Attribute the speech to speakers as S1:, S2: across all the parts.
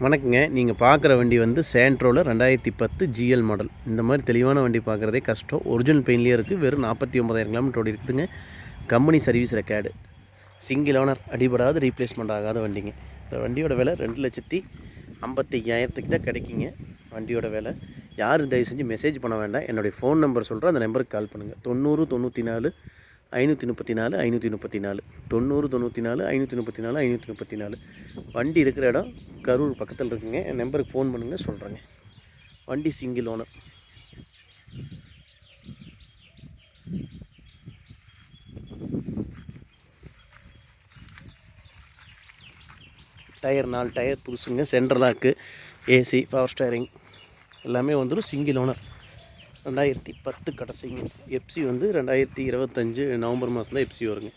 S1: வணக்கங்க. நீங்கள் பார்க்குற வண்டி வந்து சேண்ட்ரோவில் 2010 ஜிஎல் மாடல். இந்த மாதிரி தெளிவான வண்டி பார்க்குறதே கஷ்டம். ஒரிஜினல் பெயின்லேயே இருக்குது. வெறும் 49,000 கிலோமீட்டர் ஓடி இருக்குதுங்க. Company service record. Single owner, அடிபடாத ரீப்ளேஸ்மெண்ட் ஆகாத வண்டிங்க. இந்த வண்டியோட விலை 2,55,000 தான் கிடைக்குங்க. வண்டியோட விலை யாரும் தயவு செஞ்சு மெசேஜ் பண்ண வேண்டாம். என்னுடைய ஃபோன் நம்பர் சொல்கிறேன், அந்த நம்பருக்கு கால் பண்ணுங்கள். 90 94 534 534 90 94 534 534. வண்டி இருக்கிற இடம் கரூர் பக்கத்தில் இருக்குங்க. என் நம்பருக்கு ஃபோன் பண்ணுங்கள், சொல்கிறேங்க. வண்டி சிங்கிள் ஓனர். டயர் 4 டயர் புதுசுங்க. Central lock, AC, power steering எல்லாமே வந்துடும். Single owner. 2010 கடைசிங்க. எப்சி வந்து 2025 நவம்பர் மாதம் தான் எப்சி வருங்க.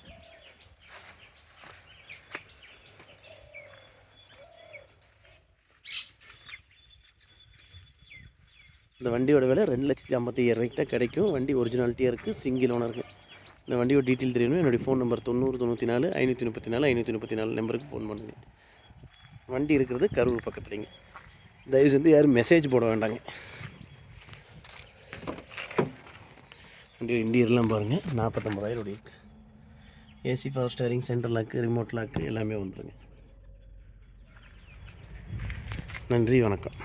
S1: இந்த வண்டியோட விலை 2,55,000 தான் கிடைக்கும். வண்டி ஒரிஜினாலிட்டியாக இருக்குது. சிங்கிள் ஓனருக்கு. இந்த வண்டியோட டீட்டெயில் தெரியணும். என்னுடைய ஃபோன் நம்பர் 90 94 534 534 நம்பருக்கு ஃபோன் பண்ணுங்கள். வண்டி இருக்கிறது கரூர் பக்கத்துலேங்க. தயவு செஞ்சு யாரும் மெசேஜ் போட வேண்டாங்க. வண்டி இன்டீரியர்லாம் பாருங்கள். 49,000 ஓடி இருக்குது. AC, power steering, central lock, remote lock எல்லாமே வந்துடுங்க. நன்றி, வணக்கம்.